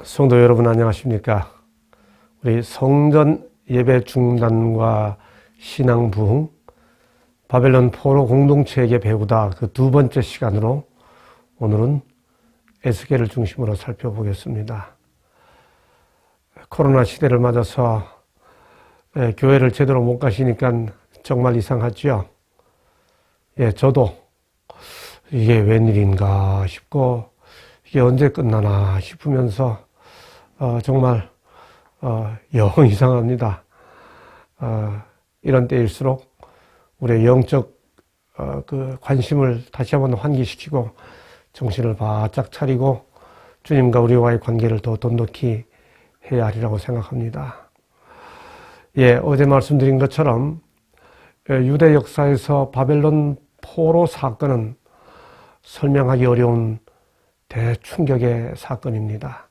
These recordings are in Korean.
성도 여러분 안녕하십니까? 우리 성전 예배 중단과 신앙 부흥, 바벨론 포로 공동체에게 배우다 그 두 번째 시간으로 오늘은 에스겔을 중심으로 살펴보겠습니다. 코로나 시대를 맞아서 교회를 제대로 못 가시니까 정말 이상하죠? 저도 이게 웬일인가 싶고 이게 언제 끝나나 싶으면서 정말 영 이상합니다. 이런 때일수록 우리의 영적 그 관심을 다시 한번 환기시키고 정신을 바짝 차리고 주님과 우리와의 관계를 더 돈독히 해야 하리라고 생각합니다. 어제 말씀드린 것처럼 유대 역사에서 바벨론 포로 사건은 설명하기 어려운 대충격의 사건입니다.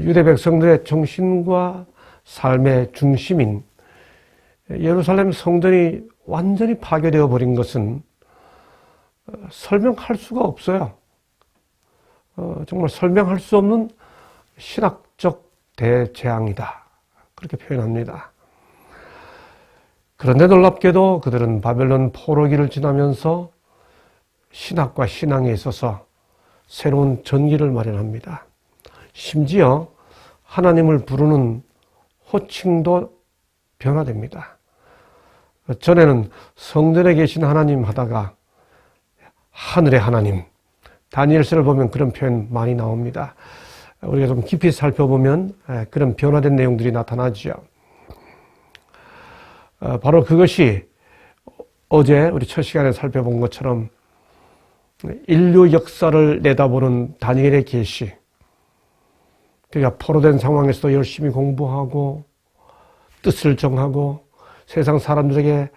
유대 백성들의 정신과 삶의 중심인 예루살렘 성전이 완전히 파괴되어 버린 것은 설명할 수가 없어요. 정말 설명할 수 없는 신학적 대재앙이다. 그렇게 표현합니다. 그런데 놀랍게도 그들은 바벨론 포로기를 지나면서 신학과 신앙에 있어서 새로운 전기를 마련합니다. 심지어 하나님을 부르는 호칭도 변화됩니다. 전에는 성전에 계신 하나님 하다가 하늘의 하나님, 다니엘서를 보면 그런 표현 많이 나옵니다. 우리가 좀 깊이 살펴보면 그런 변화된 내용들이 나타나죠. 바로 그것이 어제 우리 첫 시간에 살펴본 것처럼 인류 역사를 내다보는 다니엘의 계시, 그러니까 포로된 상황에서도 열심히 공부하고 뜻을 정하고 세상 사람들에게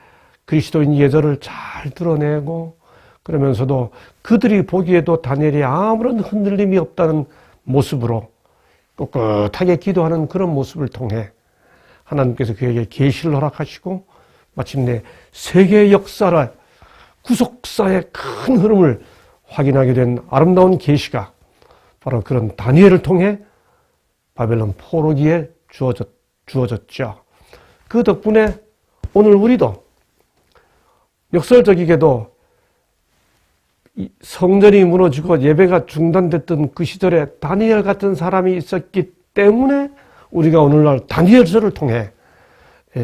그리스도인 예절을 잘 드러내고 그러면서도 그들이 보기에도 다니엘이 아무런 흔들림이 없다는 모습으로 꿋꿋하게 기도하는 그런 모습을 통해 하나님께서 그에게 계시를 허락하시고 마침내 세계 역사의 구속사의 큰 흐름을 확인하게 된 아름다운 계시가 바로 그런 다니엘을 통해 바벨론 포로기에 주어졌죠. 그 덕분에 오늘 우리도 역설적이게도 성전이 무너지고 예배가 중단됐던 그 시절에 다니엘 같은 사람이 있었기 때문에 우리가 오늘날 다니엘서를 통해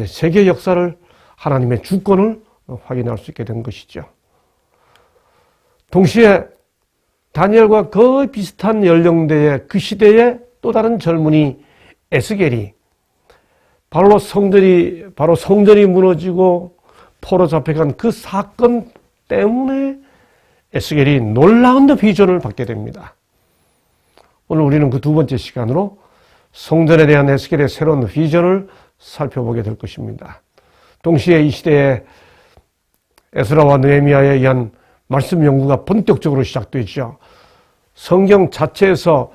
세계 역사를 하나님의 주권을 확인할 수 있게 된 것이죠. 동시에 다니엘과 거의 비슷한 연령대의 그 시대의 또 다른 젊은이 에스겔이 바로 성전이 무너지고 포로 잡혀간 그 사건 때문에 에스겔이 놀라운 비전을 받게 됩니다. 오늘 우리는 그 두 번째 시간으로 성전에 대한 에스겔의 새로운 비전을 살펴보게 될 것입니다. 동시에 이 시대에 에스라와 느헤미야에 의한 말씀 연구가 본격적으로 시작되죠. 성경 자체에서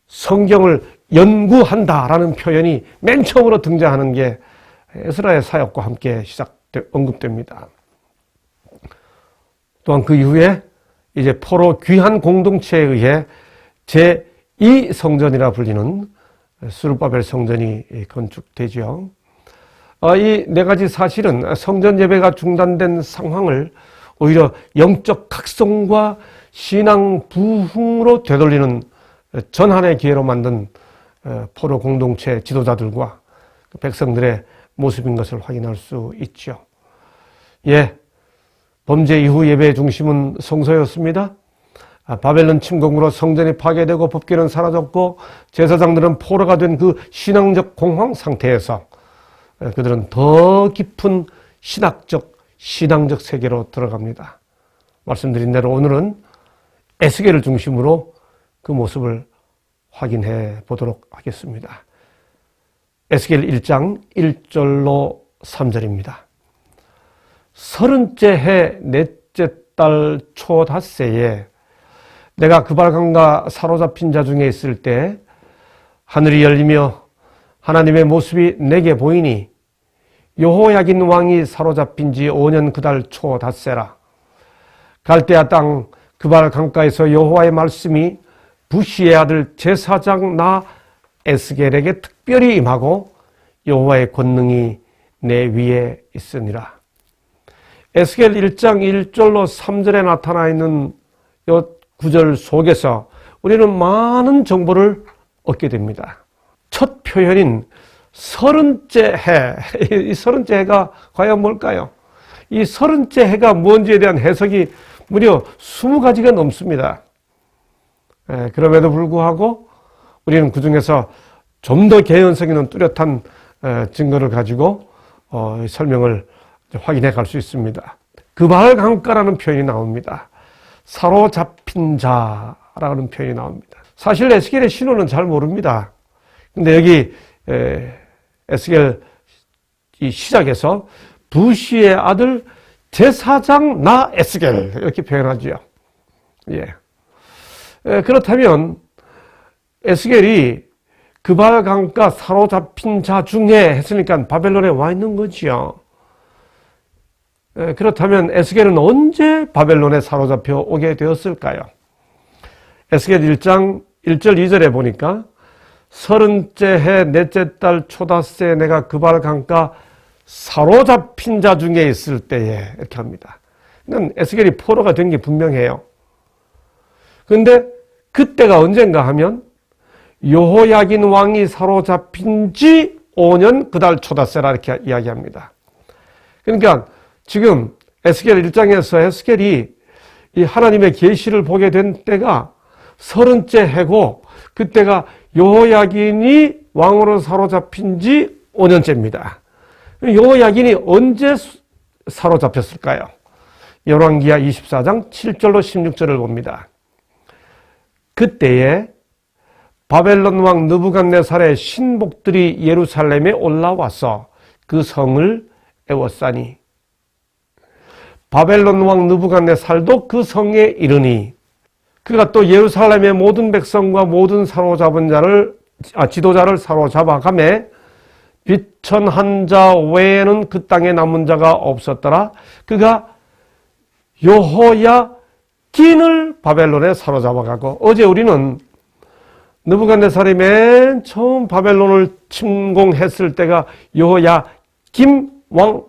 성경을 연구한다라는 표현이 맨 처음으로 등장하는 게 에스라의 사역과 함께 언급됩니다. 또한 그 이후에 이제 포로 귀한 공동체에 의해 제2성전이라 불리는 스룹바벨 성전이 건축되죠. 이 네 가지 사실은 성전 예배가 중단된 상황을 오히려 영적 각성과 신앙 부흥으로 되돌리는 전환의 기회로 만든 포로 공동체 지도자들과 백성들의 모습인 것을 확인할 수 있죠. 범죄 이후 예배의 중심은 성소였습니다. 바벨론 침공으로 성전이 파괴되고 법궤는 사라졌고 제사장들은 포로가 된 그 신앙적 공황 상태에서 그들은 더 깊은 신앙적 세계로 들어갑니다. 말씀드린 대로 오늘은 에스겔을 중심으로 그 모습을 확인해 보도록 하겠습니다. 에스겔 1장 1절로 3절입니다. 30째 해 넷째 달 초 닷새에 내가 그발강과 사로잡힌 자 중에 있을 때 하늘이 열리며 하나님의 모습이 내게 보이니 여호야긴 왕이 사로잡힌 지 5년 그 달 초 닷새라. 갈대아 땅 그발 강가에서 여호와의 말씀이 부시의 아들 제사장 나 에스겔에게 특별히 임하고 여호와의 권능이 내 위에 있으니라. 에스겔 1장 1절로 3절에 나타나 있는 이 구절 속에서 우리는 많은 정보를 얻게 됩니다. 첫 표현인 30째 해, 이 30째 해가 과연 뭘까요? 이 30째 해가 뭔지에 대한 해석이 무려 20가지가 넘습니다. 그럼에도 불구하고 우리는 그 중에서 좀 더 개연성 있는 뚜렷한 증거를 가지고 설명을 확인해 갈 수 있습니다. 그발 강가라는 표현이 나옵니다. 사로잡힌 자라는 표현이 나옵니다. 사실 에스겔의 신호는 잘 모릅니다. 근데 여기 에스겔 이 시작에서 부시의 아들 제사장 나 에스겔 이렇게 표현하죠. 예. 그렇다면 에스겔이 그발 강가 사로잡힌 자 중에 했으니까 바벨론에 와 있는 거지요. 그렇다면 에스겔은 언제 바벨론에 사로잡혀 오게 되었을까요? 에스겔 1장 1절 2절에 보니까 30째 해 넷째 달 초닷새 내가 그발 강가 사로잡힌 자 중에 있을 때에 이렇게 합니다. 에스겔이 포로가 된 게 분명해요. 그런데 그때가 언젠가 하면 여호야긴 왕이 사로잡힌 지 5년 그달 초닷새라 이렇게 이야기합니다. 그러니까 지금 에스겔 1장에서 에스겔이 이 하나님의 계시를 보게 된 때가 30째 해고 그때가 여호야긴이 왕으로 사로잡힌 지 5년째입니다. 여호야긴이 언제 사로잡혔을까요? 열왕기하 24장 7절로 16절을 봅니다. 그때에 바벨론 왕 느부갓네살의 신복들이 예루살렘에 올라와서 그 성을 애워싸니 바벨론 왕 느부갓네살도 그 성에 이르니 그가 또 예루살렘의 모든 백성과 모든 사로잡은 지도자를 사로잡아가매 비천한 자 외에는 그 땅에 남은 자가 없었더라. 그가 여호야긴을 바벨론에 사로잡아가고 어제 우리는 느부갓네살이 맨 처음 바벨론을 침공했을 때가 여호야김 왕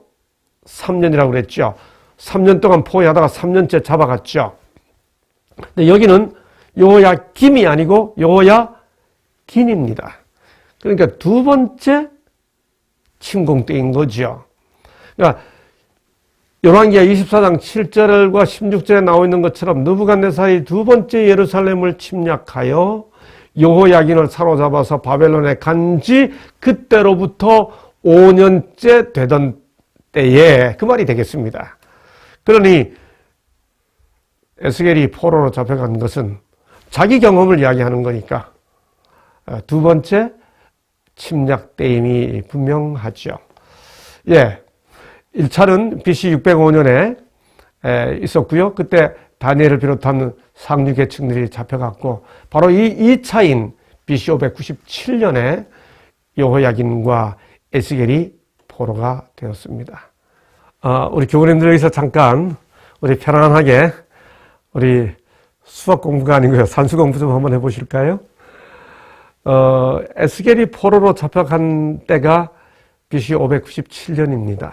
3년이라고 그랬죠. 3년 동안 포위하다가 3년째 잡아갔죠. 근데 여기는 여호야김이 아니고 여호야긴입니다. 그러니까 두 번째 침공 때인 거죠. 그러니까 열왕기하 24장 7절과 16절에 나와 있는 것처럼 느부갓네살이 두 번째 예루살렘을 침략하여 여호야긴을 사로잡아서 바벨론에 간지 그때로부터 5년째 되던 때에 그 말이 되겠습니다. 그러니 에스겔이 포로로 잡혀간 것은 자기 경험을 이야기하는 거니까 두 번째 침략 때임이 분명하죠. 예, 1차는 BC 605년에 있었고요. 그때 다니엘을 비롯한 상류 계층들이 잡혀갔고 바로 이 2차인 BC 597년에 여호야긴과 에스겔이 포로가 되었습니다. 우리 교우님들 여기서 잠깐 우리 편안하게 우리 수학 공부가 아니고요. 산수 공부 좀 한번 해보실까요? 에스겔이 포로로 잡혀간 때가 BC 597년입니다.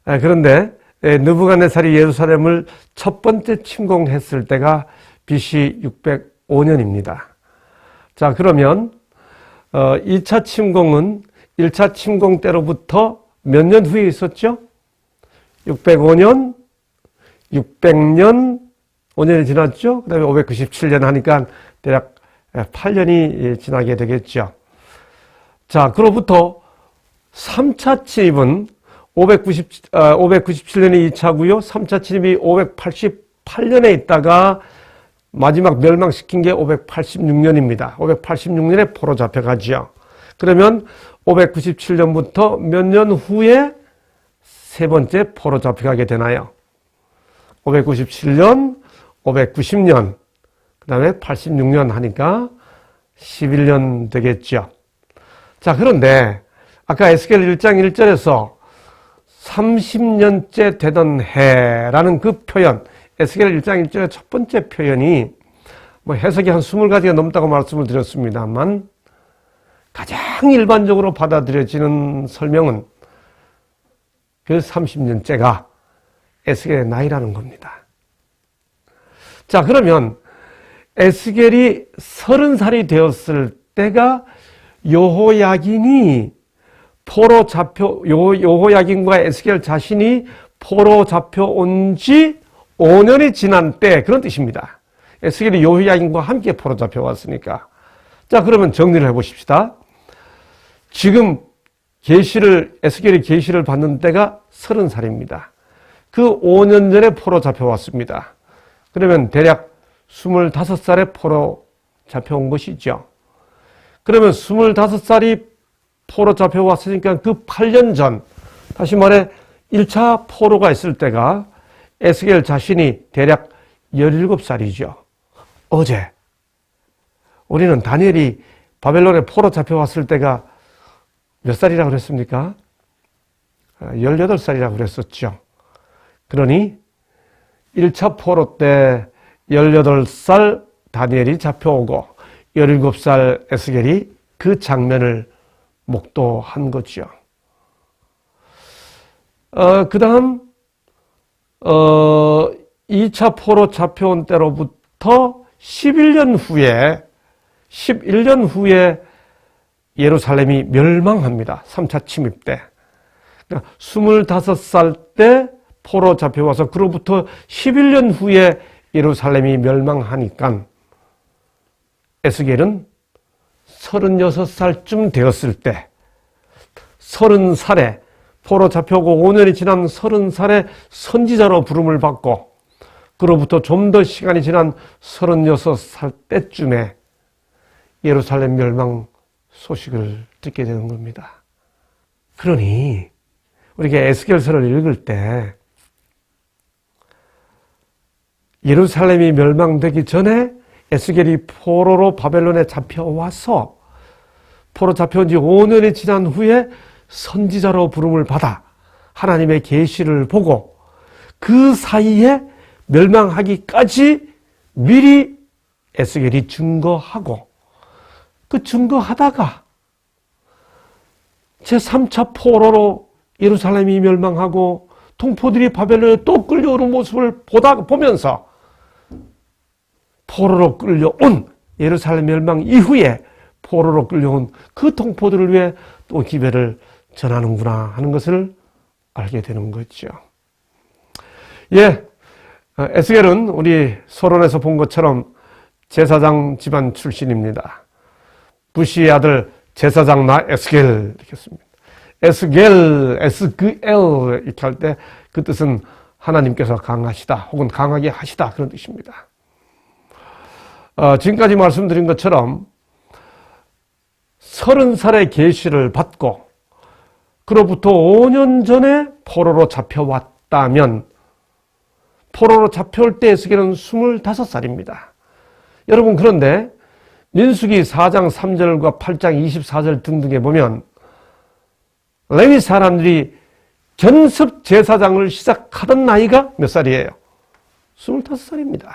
그런데 느부갓네살이 예루살렘을 첫 번째 침공했을 때가 BC 605년입니다. 자, 그러면 2차 침공은 1차 침공 때로부터 몇 년 후에 있었죠? 605년, 600년, 5년이 지났죠? 그 다음에 597년 하니까 대략 8년이 지나게 되겠죠. 자, 그로부터 3차 침입은 597년이 2차고요. 3차 침입이 588년에 있다가 마지막 멸망시킨 게 586년입니다. 586년에 포로 잡혀가죠. 그러면 597년부터 몇 년 후에 세 번째 포로 잡혀가게 되나요? 597년, 590년, 그 다음에 86년 하니까 11년 되겠죠. 자, 그런데 아까 에스겔 1장 1절에서 30년째 되던 해라는 그 표현, 에스겔 1장 1절의 첫 번째 표현이 뭐 해석이 한 20가지가 넘다고 말씀을 드렸습니다만 가장 일반적으로 받아들여지는 설명은 그 30년째가 에스겔의 나이라는 겁니다. 자, 그러면 에스겔이 30살이 되었을 때가 여호야긴이 포로 잡혀, 여호야긴과 에스겔 자신이 포로 잡혀온 지 5년이 지난 때, 그런 뜻입니다. 에스겔이 여호야긴과 함께 포로 잡혀왔으니까. 자, 그러면 정리를 해보십시다. 지금 에스겔이 계시를 받는 때가 30살입니다. 그 5년 전에 포로 잡혀왔습니다. 그러면 대략 25살에 포로 잡혀온 것이죠. 그러면 25살이 포로 잡혀왔으니까 그 8년 전, 다시 말해 1차 포로가 있을 때가 에스겔 자신이 대략 17살이죠. 어제 우리는 다니엘이 바벨론에 포로 잡혀왔을 때가 몇 살이라고 그랬습니까? 18살이라고 그랬었죠. 그러니 1차 포로 때 18살 다니엘이 잡혀오고 17살 에스겔이 그 장면을 목도한 거죠. 그 다음 2차 포로 잡혀온 때로부터 11년 후에 예루살렘이 멸망합니다. 3차 침입 때. 그러니까 25살 때 포로 잡혀와서 그로부터 11년 후에 예루살렘이 멸망하니까 에스겔은 36살쯤 되었을 때 30살에 포로 잡혀오고 5년이 지난 30살에 선지자로 부름을 받고 그로부터 좀 더 시간이 지난 36살 때쯤에 예루살렘 멸망 소식을 듣게 되는 겁니다. 그러니 우리가 에스겔서를 읽을 때 예루살렘이 멸망되기 전에 에스겔이 포로로 바벨론에 잡혀와서 포로 잡혀온 지 5년이 지난 후에 선지자로 부름을 받아 하나님의 계시를 보고 그 사이에 멸망하기까지 미리 에스겔이 증거하고 그 증거하다가 제3차 포로로 예루살렘이 멸망하고 동포들이 바벨론에 또 끌려오는 모습을 보면서 포로로 끌려온 예루살렘 멸망 이후에 포로로 끌려온 그 동포들을 위해 또 기별을 전하는구나 하는 것을 알게 되는 거죠. 예, 에스겔은 우리 서론에서 본 것처럼 제사장 집안 출신입니다. 부시의 아들 제사장 나 에스겔 이렇게 했습니다. 에스겔 이렇게 할 때 그 뜻은 하나님께서 강하시다 혹은 강하게 하시다 그런 뜻입니다. 지금까지 말씀드린 것처럼 30살의 계시를 받고 그로부터 5년 전에 포로로 잡혀왔다면 포로로 잡혀올 때 에스겔은 25살입니다. 여러분 그런데 민수기 4장 3절과 8장 24절 등등에 보면 레위 사람들이 견습 제사장을 시작하던 나이가 몇 살이에요? 25살입니다.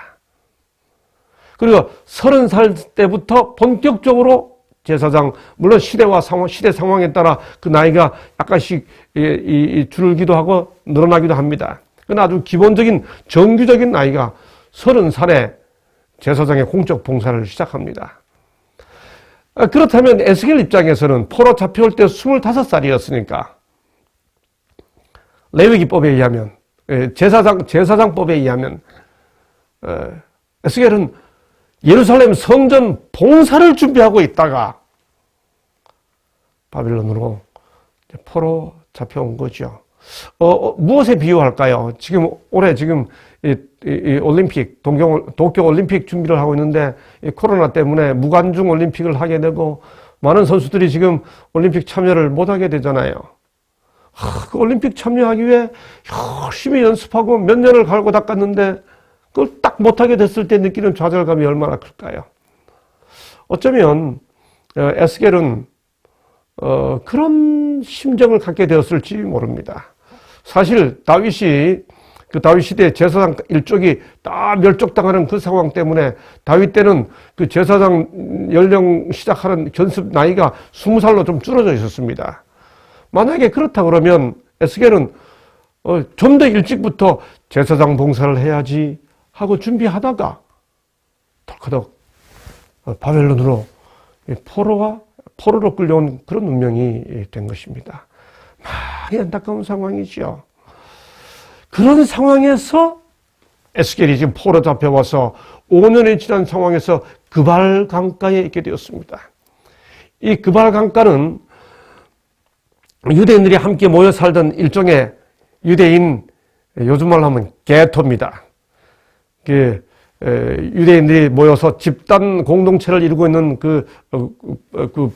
그리고 30살 때부터 본격적으로 제사장, 물론 시대 상황에 따라 그 나이가 약간씩 줄기도 하고 늘어나기도 합니다. 그러나 아주 기본적인 정규적인 나이가 30살에 제사장의 공적 봉사를 시작합니다. 그렇다면 에스겔 입장에서는 포로 잡혀올 때 25살이었으니까 레위기법에 의하면 제사장법에 의하면 에스겔은 예루살렘 성전 봉사를 준비하고 있다가 바빌론으로 포로 잡혀온 거죠. 무엇에 비유할까요? 올해 이 올림픽, 도쿄 올림픽 준비를 하고 있는데 이 코로나 때문에 무관중 올림픽을 하게 되고 많은 선수들이 지금 올림픽 참여를 못하게 되잖아요. 그 올림픽 참여하기 위해 열심히 연습하고 몇 년을 갈고 닦았는데 그걸 딱 못하게 됐을 때 느끼는 좌절감이 얼마나 클까요? 어쩌면 에스겔은 그런 심정을 갖게 되었을지 모릅니다. 사실 다윗이 그 다윗 시대에 제사장 일족이 다 멸족당하는 그 상황 때문에 다윗 때는 그 제사장 연령 시작하는 견습 나이가 20살로 좀 줄어져 있었습니다. 만약에 그렇다 그러면 에스겔은 좀 더 일찍부터 제사장 봉사를 해야지 하고 준비하다가 덜커덕 바벨론으로 포로로 끌려온 그런 운명이 된 것입니다. 많이 안타까운 상황이죠. 그런 상황에서 에스겔이 지금 포로 잡혀와서 5년이 지난 상황에서 그발 강가에 있게 되었습니다. 이 그발 강가는 유대인들이 함께 모여 살던 일종의 유대인, 요즘 말로 하면 게토입니다. 유대인들이 모여서 집단 공동체를 이루고 있는 그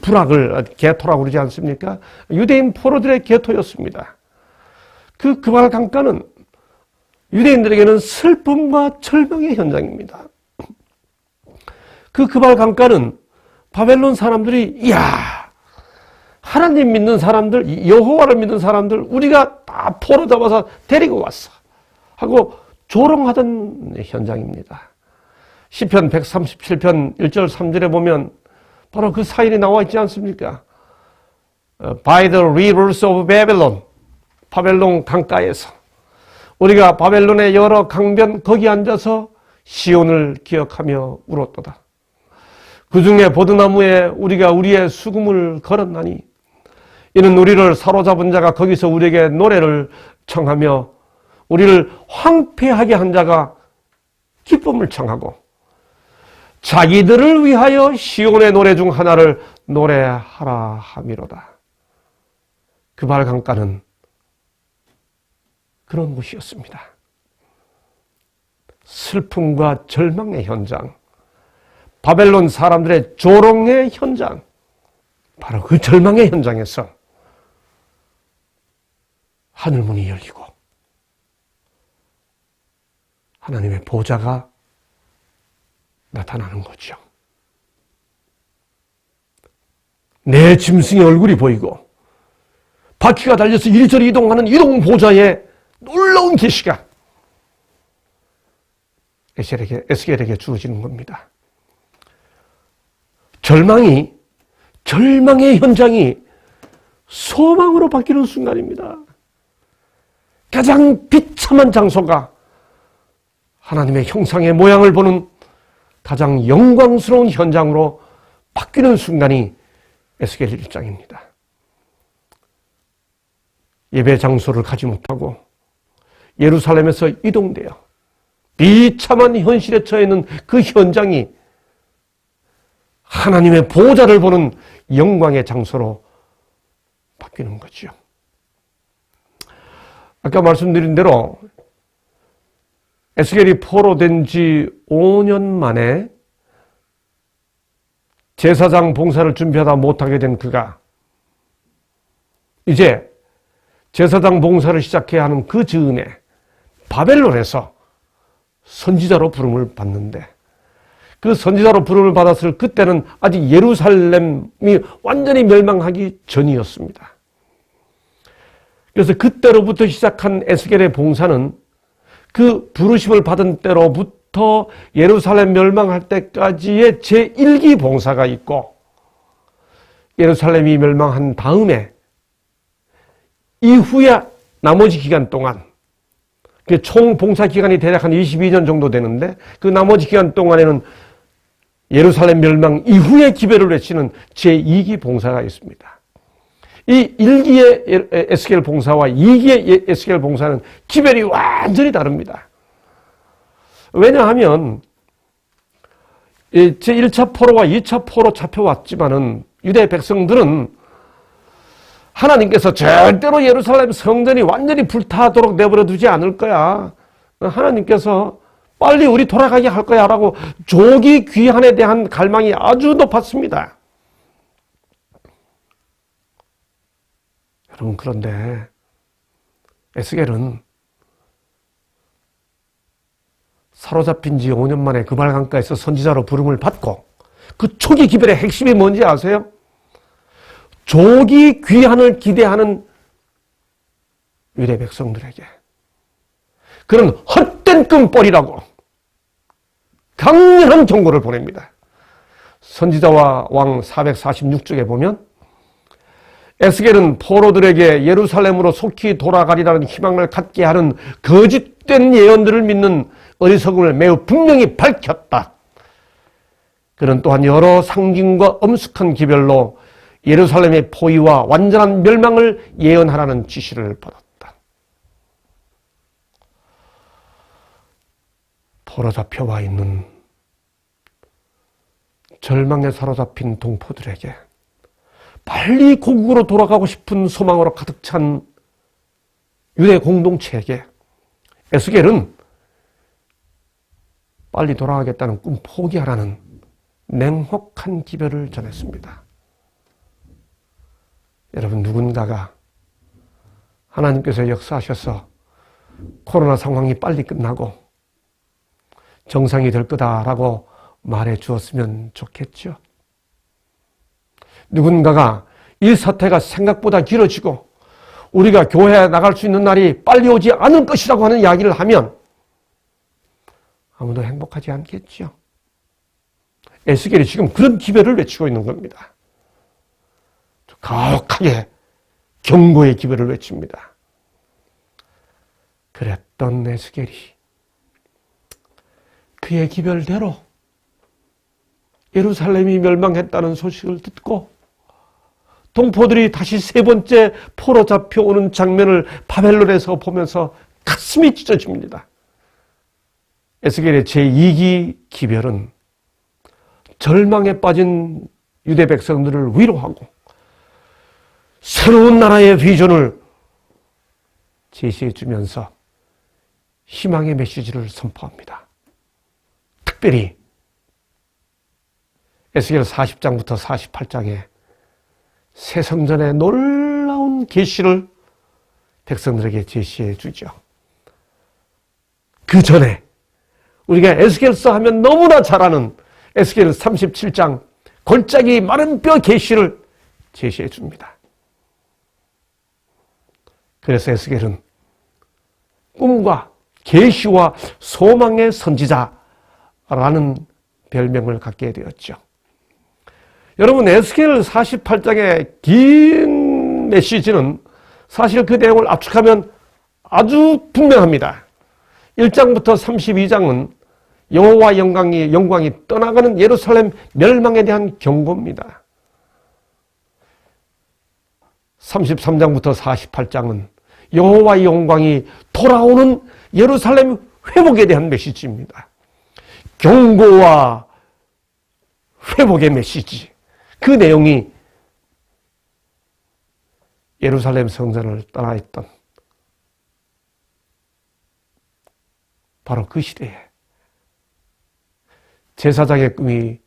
부락을 게토라고 그러지 않습니까? 유대인 포로들의 게토였습니다. 그 그발 강가는 유대인들에게는 슬픔과 절망의 현장입니다. 그 그발 강가는 바벨론 사람들이 이야, 하나님 믿는 사람들, 여호와를 믿는 사람들 우리가 다 포로 잡아서 데리고 왔어 하고 조롱하던 현장입니다. 시편 137편 1절 3절에 보면 바로 그 사인이 나와 있지 않습니까? By the rivers of Babylon, 바벨론 강가에서 우리가 바벨론의 여러 강변 거기 앉아서 시온을 기억하며 울었도다. 그 중에 보드나무에 우리가 우리의 수금을 걸었나니 이는 우리를 사로잡은 자가 거기서 우리에게 노래를 청하며 우리를 황폐하게 한 자가 기쁨을 청하고 자기들을 위하여 시온의 노래 중 하나를 노래하라 함이로다. 그발 강가는 그런 곳이었습니다. 슬픔과 절망의 현장, 바벨론 사람들의 조롱의 현장, 바로 그 절망의 현장에서 하늘문이 열리고 하나님의 보좌가 나타나는 거죠. 내 짐승의 얼굴이 보이고 바퀴가 달려서 이리저리 이동하는 이동 보좌에 놀라운 계시가 에스겔에게 주어지는 겁니다. 절망의 현장이 소망으로 바뀌는 순간입니다. 가장 비참한 장소가 하나님의 형상의 모양을 보는 가장 영광스러운 현장으로 바뀌는 순간이 에스겔 1장입니다. 예배 장소를 가지 못하고 예루살렘에서 이동되어 비참한 현실에 처해 있는 그 현장이 하나님의 보좌를 보는 영광의 장소로 바뀌는 거죠. 아까 말씀드린 대로 에스겔이 포로된 지 5년 만에 제사장 봉사를 준비하다 못하게 된 그가 이제 제사장 봉사를 시작해야 하는 그 즈음에 바벨론에서 선지자로 부름을 받는데 그 선지자로 부름을 받았을 그때는 아직 예루살렘이 완전히 멸망하기 전이었습니다. 그래서 그때로부터 시작한 에스겔의 봉사는 그 부르심을 받은 때로부터 예루살렘 멸망할 때까지의 제1기 봉사가 있고 예루살렘이 멸망한 다음에 이후에 나머지 기간 동안 총 봉사 기간이 대략 한 22년 정도 되는데 그 나머지 기간 동안에는 예루살렘 멸망 이후에 기별을 외치는 제2기 봉사가 있습니다. 이 1기의 에스겔 봉사와 2기의 에스겔 봉사는 기별이 완전히 다릅니다. 왜냐하면 제1차 포로와 2차 포로 잡혀왔지만은 유대 백성들은 하나님께서 절대로 예루살렘 성전이 완전히 불타도록 내버려 두지 않을 거야. 하나님께서 빨리 우리 돌아가게 할 거야 라고 조기 귀환에 대한 갈망이 아주 높았습니다. 여러분, 그런데 에스겔은 사로잡힌 지 5년 만에 그발 강가에서 선지자로 부름을 받고 그 초기 기별의 핵심이 뭔지 아세요? 조기 귀환을 기대하는 유대 백성들에게 그런 헛된 끔벌이라고 강렬한 경고를 보냅니다. 선지자와 왕 446쪽에 보면 에스겔은 포로들에게 예루살렘으로 속히 돌아가리라는 희망을 갖게 하는 거짓된 예언들을 믿는 어리석음을 매우 분명히 밝혔다. 그는 또한 여러 상징과 엄숙한 기별로 예루살렘의 포위와 완전한 멸망을 예언하라는 지시를 받았다. 포로 잡혀와 있는 절망에 사로잡힌 동포들에게 빨리 고국으로 돌아가고 싶은 소망으로 가득 찬 유대 공동체에게 에스겔은 빨리 돌아가겠다는 꿈 포기하라는 냉혹한 기별을 전했습니다. 여러분, 누군가가 하나님께서 역사하셔서 코로나 상황이 빨리 끝나고 정상이 될 거다라고 말해 주었으면 좋겠죠. 누군가가 일 사태가 생각보다 길어지고 우리가 교회에 나갈 수 있는 날이 빨리 오지 않을 것이라고 하는 이야기를 하면 아무도 행복하지 않겠죠. 에스겔이 지금 그런 기별을 외치고 있는 겁니다. 가혹하게 경고의 기별을 외칩니다. 그랬던 에스겔이 그의 기별대로 예루살렘이 멸망했다는 소식을 듣고 동포들이 다시 세 번째 포로 잡혀오는 장면을 바벨론에서 보면서 가슴이 찢어집니다. 에스겔의 제2기 기별은 절망에 빠진 유대 백성들을 위로하고 새로운 나라의 비전을 제시해 주면서 희망의 메시지를 선포합니다. 특별히 에스겔 40장부터 48장에 새 성전의 놀라운 계시를 백성들에게 제시해 주죠. 그 전에 우리가 에스겔서 하면 너무나 잘 아는 에스겔 37장 골짜기 마른 뼈 계시를 제시해 줍니다. 그래서 에스겔은 꿈과 계시와 소망의 선지자라는 별명을 갖게 되었죠. 여러분, 에스겔 48장의 긴 메시지는 사실 그 내용을 압축하면 아주 분명합니다. 1장부터 32장은 여호와 영광이 떠나가는 예루살렘 멸망에 대한 경고입니다. 33장부터 48장은 여호와 영광이 돌아오는 예루살렘 회복에 대한 메시지입니다. 경고와 회복의 메시지. 그 내용이 예루살렘 성전을 떠나 있던 바로 그 시대에 제사장의 꿈이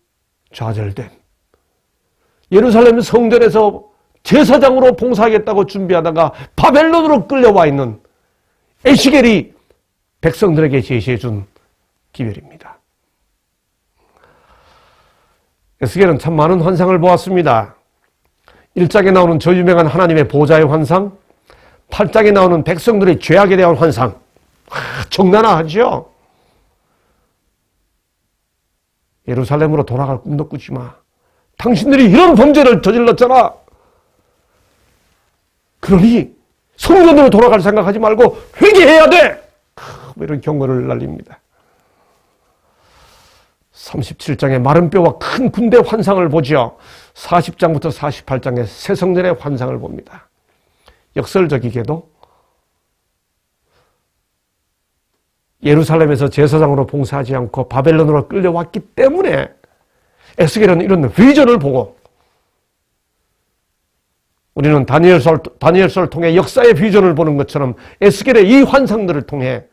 좌절된 예루살렘 성전에서 제사장으로 봉사하겠다고 준비하다가 바벨론으로 끌려와 있는 에스겔이 백성들에게 제시해 준 기별입니다. 에스겔은 참 많은 환상을 보았습니다. 1장에 나오는 저 유명한 하나님의 보좌의 환상, 8장에 나오는 백성들의 죄악에 대한 환상, 적나라하죠. 예루살렘으로 돌아갈 꿈도 꾸지 마. 당신들이 이런 범죄를 저질렀잖아. 그러니 성전으로 돌아갈 생각하지 말고 회개해야 돼. 이런 경고를 날립니다. 37장의 마른 뼈와 큰 군대 환상을 보죠. 40장부터 48장의 새 성전의 환상을 봅니다. 역설적이게도 예루살렘에서 제사장으로 봉사하지 않고 바벨론으로 끌려왔기 때문에 에스겔은 이런 비전을 보고, 우리는 다니엘서를 통해 역사의 비전을 보는 것처럼 에스겔의 이 환상들을 통해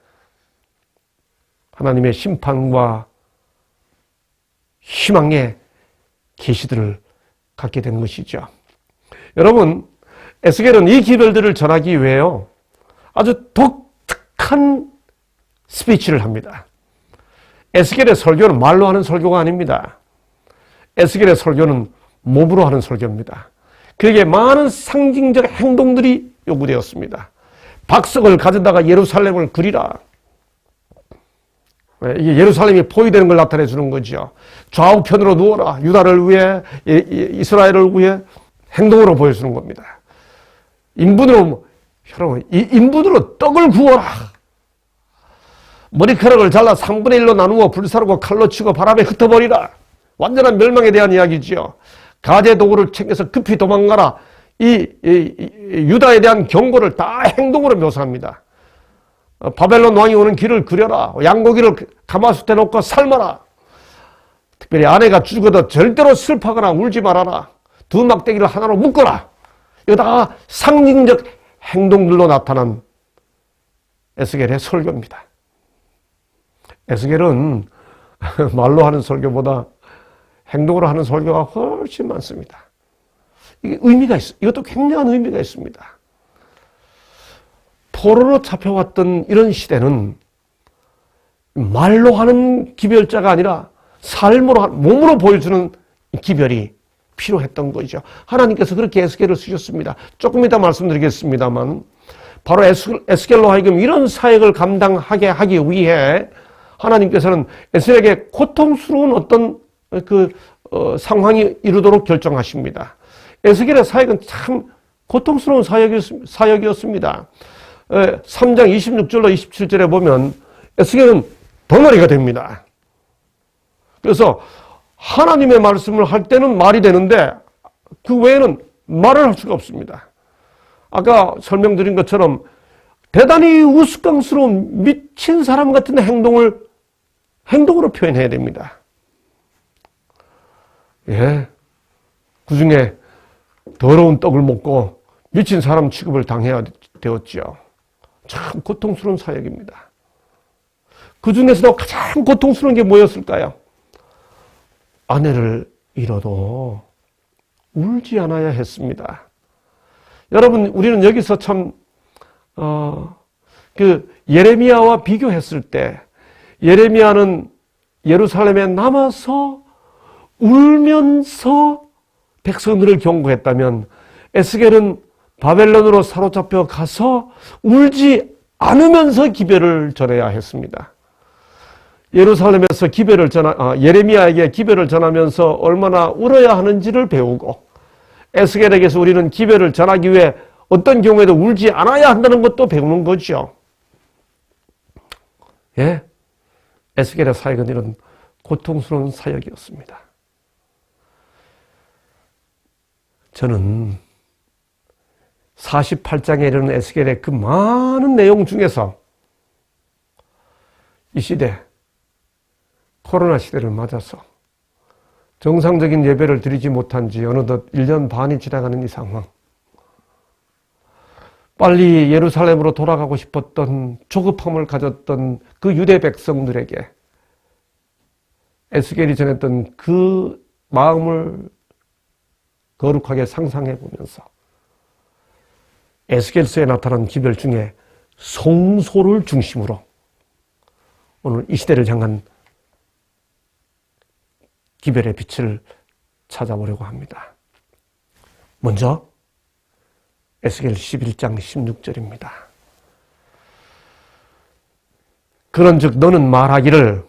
하나님의 심판과 희망의 계시들을 갖게 된 것이죠. 여러분, 에스겔은 이 기별들을 전하기 위해요, 아주 독특한 스피치를 합니다. 에스겔의 설교는 말로 하는 설교가 아닙니다. 에스겔의 설교는 몸으로 하는 설교입니다. 그에게 많은 상징적 행동들이 요구되었습니다. 박석을 가져다가 예루살렘을 그리라. 이게 예루살렘이 포위되는 걸 나타내 주는 거죠. 좌우편으로 누워라. 유다를 위해, 이스라엘을 위해 행동으로 보여주는 겁니다. 인분으로, 여러분, 이 인분으로 떡을 구워라. 머리카락을 잘라 3분의 1로 나누어 불사르고 칼로 치고 바람에 흩어버리라. 완전한 멸망에 대한 이야기지요. 가재 도구를 챙겨서 급히 도망가라. 이 유다에 대한 경고를 다 행동으로 묘사합니다. 바벨론 왕이 오는 길을 그려라. 양고기를 가마솥에 놓고 삶아라. 특별히 아내가 죽어도 절대로 슬퍼하거나 울지 말아라. 두 막대기를 하나로 묶어라. 이거 다 상징적 행동들로 나타난 에스겔의 설교입니다. 에스겔은 말로 하는 설교보다 행동으로 하는 설교가 훨씬 많습니다. 이게 의미가 있어. 이것도 굉장한 의미가 있습니다. 포로로 잡혀왔던 이런 시대는 말로 하는 기별자가 아니라 삶으로, 몸으로 보여주는 기별이 필요했던 거죠. 하나님께서 그렇게 에스겔을 쓰셨습니다. 조금 이따 말씀드리겠습니다만, 바로 에스겔로 하여금 이런 사역을 감당하게 하기 위해 하나님께서는 에스겔에게 고통스러운 어떤 상황이 이르도록 결정하십니다. 에스겔의 사역은 참 고통스러운 사역이었습니다. 3장 26절로 27절에 보면 에스겔은 덩어리가 됩니다. 그래서 하나님의 말씀을 할 때는 말이 되는데 그 외에는 말을 할 수가 없습니다. 아까 설명드린 것처럼 대단히 우스꽝스러운 미친 사람 같은 행동으로 표현해야 됩니다. 예. 그 중에 더러운 떡을 먹고 미친 사람 취급을 당해야 되었죠. 참 고통스러운 사역입니다. 그 중에서도 가장 고통스러운 게 뭐였을까요? 아내를 잃어도 울지 않아야 했습니다. 여러분, 우리는 여기서 참, 예레미야와 비교했을 때, 예레미야는 예루살렘에 남아서 울면서 백성들을 경고했다면, 에스겔은 바벨론으로 사로잡혀 가서 울지 않으면서 기별을 전해야 했습니다. 예루살렘에서 예레미야에게 기별을 전하면서 얼마나 울어야 하는지를 배우고, 에스겔에게서 우리는 기별을 전하기 위해 어떤 경우에도 울지 않아야 한다는 것도 배우는 거죠. 예, 에스겔의 사역은 이런 고통스러운 사역이었습니다. 저는 48장에 이르는 에스겔의 그 많은 내용 중에서 이 시대, 코로나 시대를 맞아서 정상적인 예배를 드리지 못한 지 어느덧 1년 반이 지나가는 이 상황, 빨리 예루살렘으로 돌아가고 싶었던 조급함을 가졌던 그 유대 백성들에게 에스겔이 전했던 그 마음을 거룩하게 상상해 보면서 에스겔서에 나타난 기별 중에 성소를 중심으로 오늘 이 시대를 향한 기별의 빛을 찾아보려고 합니다. 먼저 에스겔 11장 16절입니다. 그런즉 너는 말하기를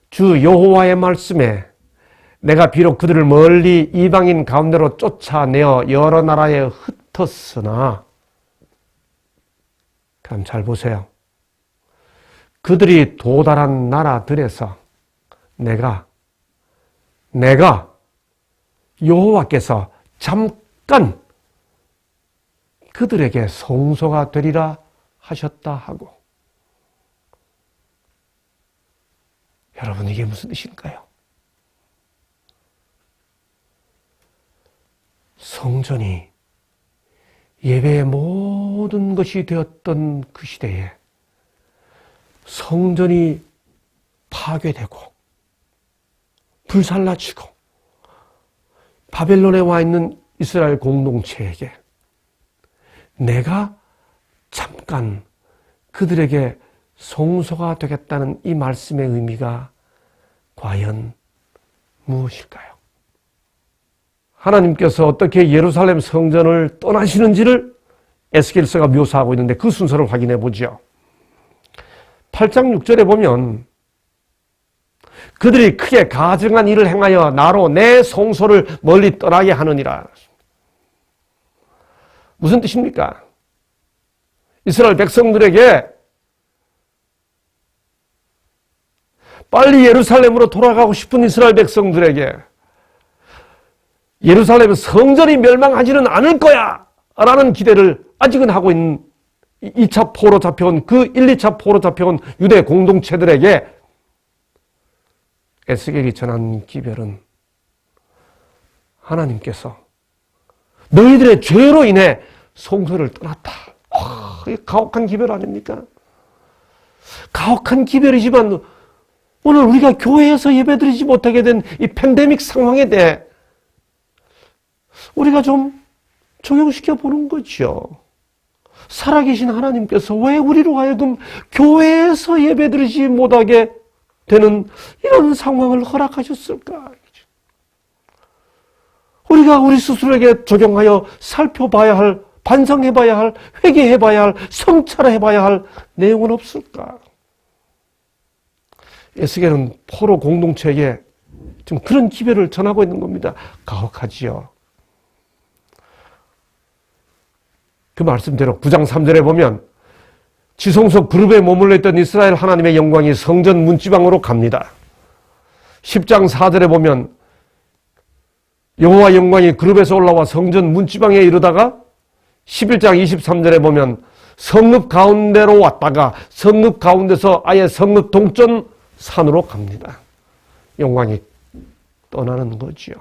주 여호와의 말씀에 내가 비록 그들을 멀리 이방인 가운데로 쫓아내어 여러 나라에 흩었으나, 그럼 잘 보세요. 그들이 도달한 나라들에서 내가 여호와께서 잠깐 그들에게 성소가 되리라 하셨다 하고, 여러분, 이게 무슨 뜻일까요? 성전이 예배의 모든 것이 되었던 그 시대에 성전이 파괴되고 불살라치고 바벨론에 와 있는 이스라엘 공동체에게 내가 잠깐 그들에게 성소가 되겠다는 이 말씀의 의미가 과연 무엇일까요? 하나님께서 어떻게 예루살렘 성전을 떠나시는지를 에스겔서가 묘사하고 있는데 그 순서를 확인해 보죠. 8장 6절에 보면 그들이 크게 가증한 일을 행하여 나로 내 성소를 멀리 떠나게 하느니라. 무슨 뜻입니까? 이스라엘 백성들에게 빨리 예루살렘으로 돌아가고 싶은 이스라엘 백성들에게 예루살렘 성전이 멸망하지는 않을 거야 라는 기대를 아직은 하고 있는 2차 포로 잡혀온 그 1, 2차 포로 잡혀온 유대 공동체들에게 에스겔이 전한 기별은 하나님께서 너희들의 죄로 인해 성소를 떠났다. 이 가혹한 기별 아닙니까? 가혹한 기별이지만 오늘 우리가 교회에서 예배드리지 못하게 된 이 팬데믹 상황에 대해 우리가 좀 적용시켜 보는 거죠. 살아계신 하나님께서 왜 우리로 하여금 교회에서 예배드리지 못하게 되는 이런 상황을 허락하셨을까? 우리가 우리 스스로에게 적용하여 살펴봐야 할, 반성해봐야 할, 회개해봐야 할, 성찰해봐야 할 내용은 없을까? 에스겔은 포로 공동체에게 지금 그런 기별을 전하고 있는 겁니다. 가혹하지요. 그 말씀대로 9장 3절에 보면 지성소 그룹에 머물러 있던 이스라엘 하나님의 영광이 성전 문지방으로 갑니다. 10장 4절에 보면 여호와 영광이 그룹에서 올라와 성전 문지방에 이르다가 11장 23절에 보면 성읍 가운데로 왔다가 성읍 가운데서 아예 성읍 동전 산으로 갑니다. 영광이 떠나는 거지요.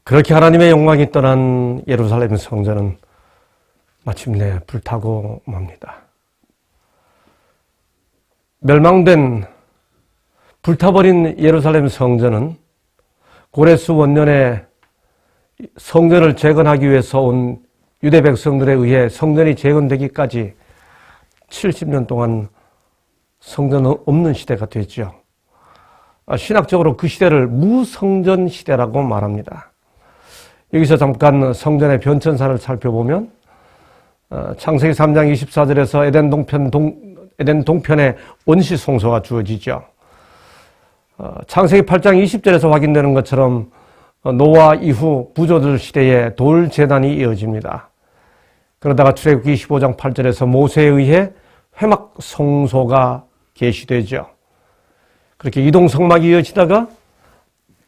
그렇게 하나님의 영광이 떠난 예루살렘 성전은 마침내 불타고 맙니다. 멸망된 불타버린 예루살렘 성전은 고레스 원년에 성전을 재건하기 위해서 온 유대 백성들에 의해 성전이 재건되기까지 70년 동안 성전 없는 시대가 됐죠. 신학적으로 그 시대를 무성전 시대라고 말합니다. 여기서 잠깐 성전의 변천사를 살펴보면 창세기 3장 24절에서 에덴 동편에 원시 성소가 주어지죠. 창세기 8장 20절에서 확인되는 것처럼 노아 이후 부조들 시대에 돌 제단이 이어집니다. 그러다가 출애굽기 25장 8절에서 모세에 의해 회막 성소가 계시되죠. 그렇게 이동 성막이 이어지다가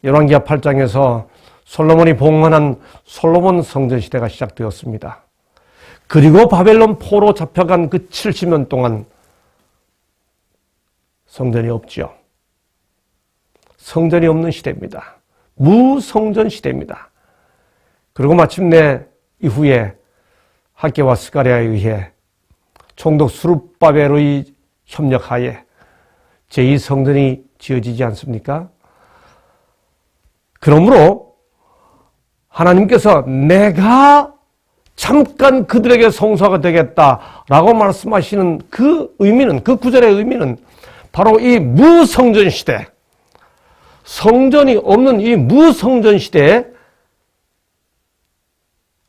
열왕기하 8장에서 솔로몬이 봉헌한 솔로몬 성전 시대가 시작되었습니다. 그리고 바벨론 포로 잡혀간 그 70년 동안 성전이 없죠. 성전이 없는 시대입니다. 무성전 시대입니다. 그리고 마침내 이후에 학개와 스가랴에 의해 총독 스룹바벨의 협력하에 제2성전이 지어지지 않습니까? 그러므로 하나님께서 내가 잠깐 그들에게 성소가 되겠다라고 말씀하시는 그 의미는, 그 구절의 의미는 바로 이 무성전 시대, 성전이 없는 이 무성전 시대에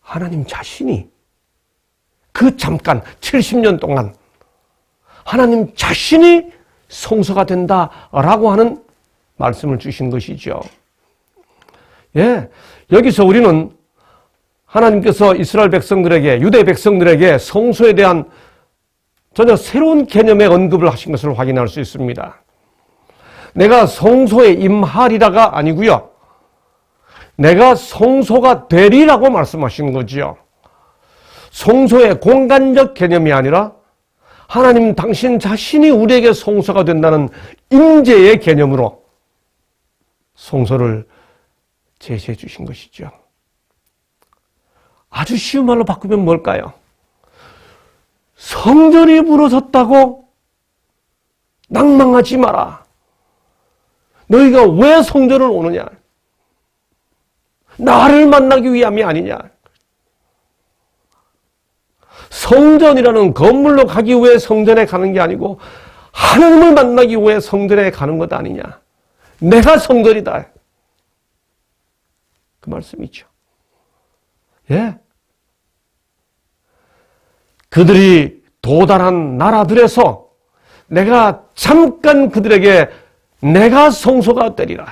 하나님 자신이 그 잠깐 70년 동안 하나님 자신이 성소가 된다라고 하는 말씀을 주신 것이죠. 예, 여기서 우리는 하나님께서 이스라엘 백성들에게, 유대 백성들에게 성소에 대한 전혀 새로운 개념의 언급을 하신 것을 확인할 수 있습니다. 내가 성소에 임하리라가 아니고요, 내가 성소가 되리라고 말씀하시는 거지요. 성소의 공간적 개념이 아니라 하나님 당신 자신이 우리에게 성소가 된다는 임재의 개념으로 성소를 제시해 주신 것이죠. 아주 쉬운 말로 바꾸면 뭘까요? 성전이 무너졌다고 낭망하지 마라. 너희가 왜 성전을 오느냐? 나를 만나기 위함이 아니냐? 성전이라는 건물로 가기 위해 성전에 가는 게 아니고 하나님을 만나기 위해 성전에 가는 것 아니냐? 내가 성전이다. 그 말씀이죠. 예. 그들이 도달한 나라들에서 내가 잠깐 그들에게 내가 성소가 되리라.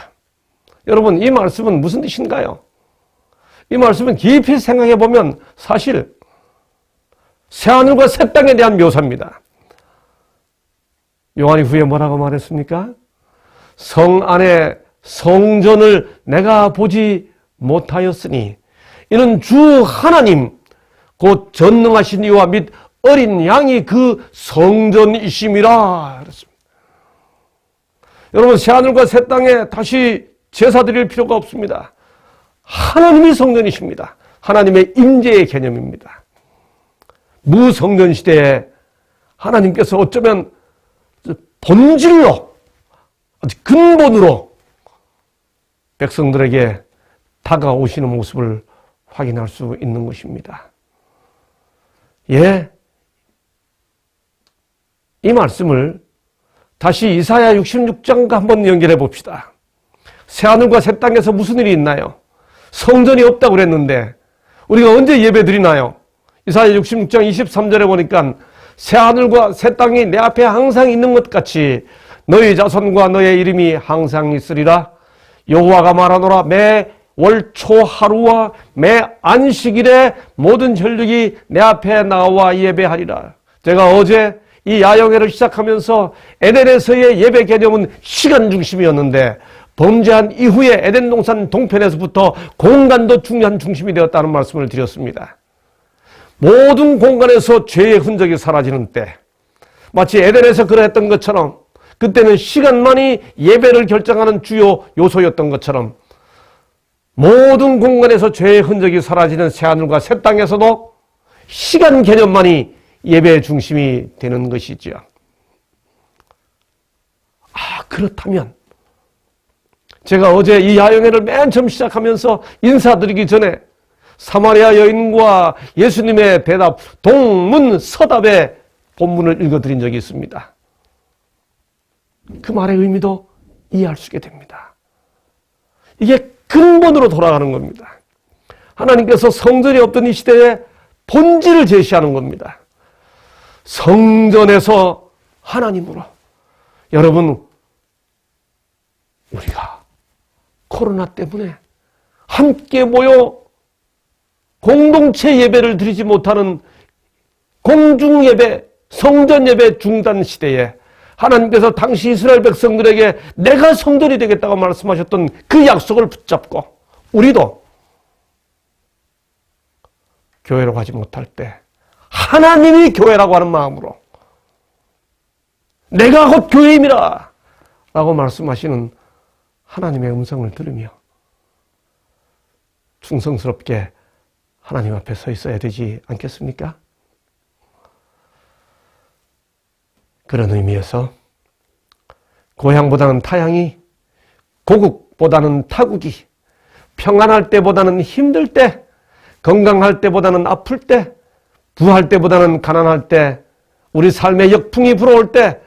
여러분, 이 말씀은 무슨 뜻인가요? 이 말씀은 깊이 생각해 보면 사실 새하늘과 새 땅에 대한 묘사입니다. 요한이 후에 뭐라고 말했습니까? 성 안에 성전을 내가 보지 못하였으니 이는 주 하나님 곧 전능하신 이와 및 어린 양이 그 성전이심이라 그랬습니다. 여러분, 새하늘과 새 땅에 다시 제사 드릴 필요가 없습니다. 하나님이 성전이십니다. 하나님의 임재의 개념입니다. 무성전 시대에 하나님께서 어쩌면 본질로, 근본으로 백성들에게 다가오시는 모습을 확인할 수 있는 것입니다. 예, 이 말씀을 다시 이사야 66장과 한번 연결해 봅시다. 새하늘과 새 땅에서 무슨 일이 있나요? 성전이 없다고 그랬는데 우리가 언제 예배 드리나요? 이사야 66장 23절에 보니까 새하늘과 새 땅이 내 앞에 항상 있는 것 같이 너희 자손과 너의 이름이 항상 있으리라. 여호와가 말하노라. 매 월초 하루와 매 안식일에 모든 혈육이 내 앞에 나와 예배하리라. 제가 어제 이 야영회를 시작하면서 에덴에서의 예배 개념은 시간 중심이었는데 범죄한 이후에 에덴 동산 동편에서부터 공간도 중요한 중심이 되었다는 말씀을 드렸습니다. 모든 공간에서 죄의 흔적이 사라지는 때, 마치 에덴에서 그러했던 것처럼 그때는 시간만이 예배를 결정하는 주요 요소였던 것처럼 모든 공간에서 죄의 흔적이 사라지는 새하늘과 새 땅에서도 시간 개념만이 예배의 중심이 되는 것이죠. 그렇다면 제가 어제 이 야영회를 맨 처음 시작하면서 인사드리기 전에 사마리아 여인과 예수님의 대답, 동문서답의 본문을 읽어드린 적이 있습니다. 그 말의 의미도 이해할 수 있게 됩니다. 이게 근본으로 돌아가는 겁니다. 하나님께서 성전이 없던 이 시대에 본질을 제시하는 겁니다. 성전에서 하나님으로. 여러분, 우리가 코로나 때문에 함께 모여 공동체 예배를 드리지 못하는 공중예배, 성전예배 중단 시대에 하나님께서 당시 이스라엘 백성들에게 내가 성전이 되겠다고 말씀하셨던 그 약속을 붙잡고 우리도 교회로 가지 못할 때 하나님이 교회라고 하는 마음으로 내가 곧 교회임이라 라고 말씀하시는 하나님의 음성을 들으며 충성스럽게 하나님 앞에 서 있어야 되지 않겠습니까? 그런 의미에서 고향보다는 타향이, 고국보다는 타국이, 평안할 때보다는 힘들 때, 건강할 때보다는 아플 때, 부할 때보다는 가난할 때, 우리 삶의 역풍이 불어올 때,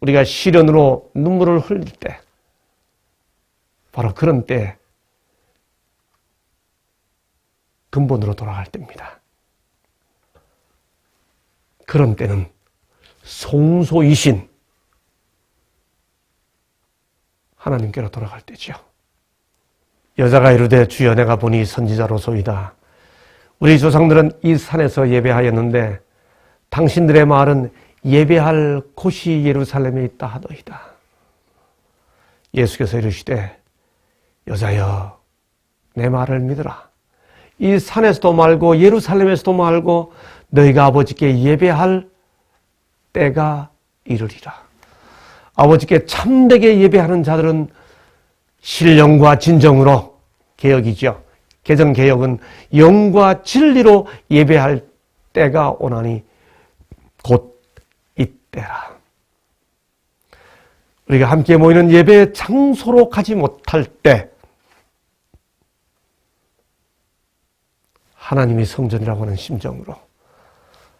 우리가 시련으로 눈물을 흘릴 때, 바로 그런 때 근본으로 돌아갈 때입니다. 그런 때는 성소이신 하나님께로 돌아갈 때죠. 여자가 이르되 주여 내가 보니 선지자로소이다. 우리 조상들은 이 산에서 예배하였는데 당신들의 말은 예배할 곳이 예루살렘에 있다 하더이다. 예수께서 이르시되 여자여 내 말을 믿으라. 이 산에서도 말고 예루살렘에서도 말고 너희가 아버지께 예배할 때가 이르리라. 아버지께 참되게 예배하는 자들은 신령과 진정으로, 개혁이죠. 개정 개혁은 영과 진리로 예배할 때가 오나니 곧 이때라. 우리가 함께 모이는 예배의 장소로 가지 못할 때 하나님이 성전이라고 하는 심정으로,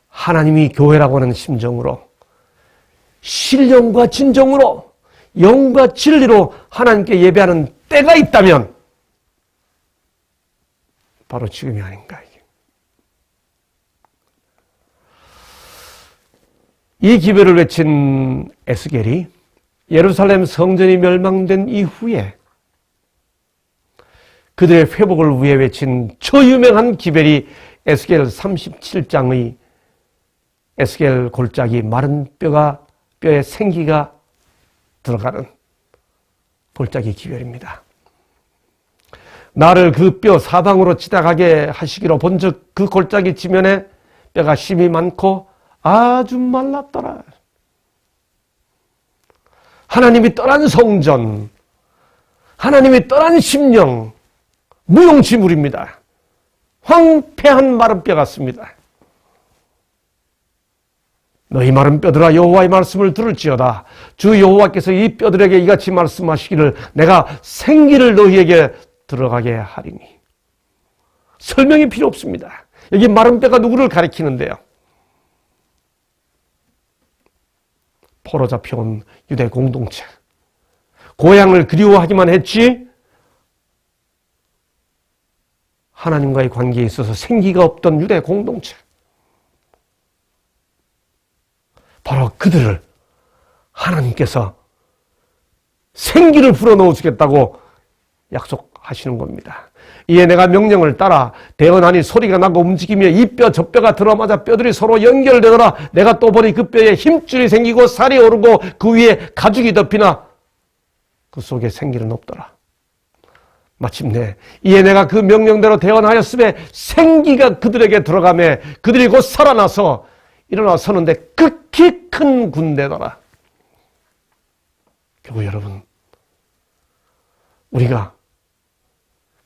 하나님이 교회라고 하는 심정으로, 신령과 진정으로, 영과 진리로 하나님께 예배하는 때가 있다면 바로 지금이 아닌가. 이 기별을 외친 에스겔이 예루살렘 성전이 멸망된 이후에 그들의 회복을 위해 외친 저 유명한 기별이 에스겔 37장의 에스겔 골짜기 마른 뼈에 생기가 들어가는 골짜기 기별입니다. 나를 그 뼈 사방으로 지나가게 하시기로 본즉 그 골짜기 지면에 뼈가 심이 많고 아주 말랐더라. 하나님이 떠난 성전, 하나님이 떠난 심령, 무용지물입니다. 황폐한 마른 뼈 같습니다. 너희 마른 뼈들아 여호와의 말씀을 들을지어다. 주 여호와께서 이 뼈들에게 이같이 말씀하시기를 내가 생기를 너희에게 들어가게 하리니. 설명이 필요 없습니다. 여기 마른 뼈가 누구를 가리키는데요? 포로 잡혀온 유대 공동체. 고향을 그리워하기만 했지 하나님과의 관계에 있어서 생기가 없던 유대 공동체. 바로 그들을 하나님께서 생기를 불어넣어 주겠다고 약속하시는 겁니다. 이에 내가 명령을 따라 대언하니 소리가 나고 움직이며 이 뼈 저 뼈가 들어맞아 뼈들이 서로 연결되더라. 내가 또 보니 그 뼈에 힘줄이 생기고 살이 오르고 그 위에 가죽이 덮이나 그 속에 생기는 없더라. 마침내 이에 내가 그 명령대로 대언하였음에 생기가 그들에게 들어가매 그들이 곧 살아나서 일어나 서는데 극히 큰 군대더라. 결국 여러분, 우리가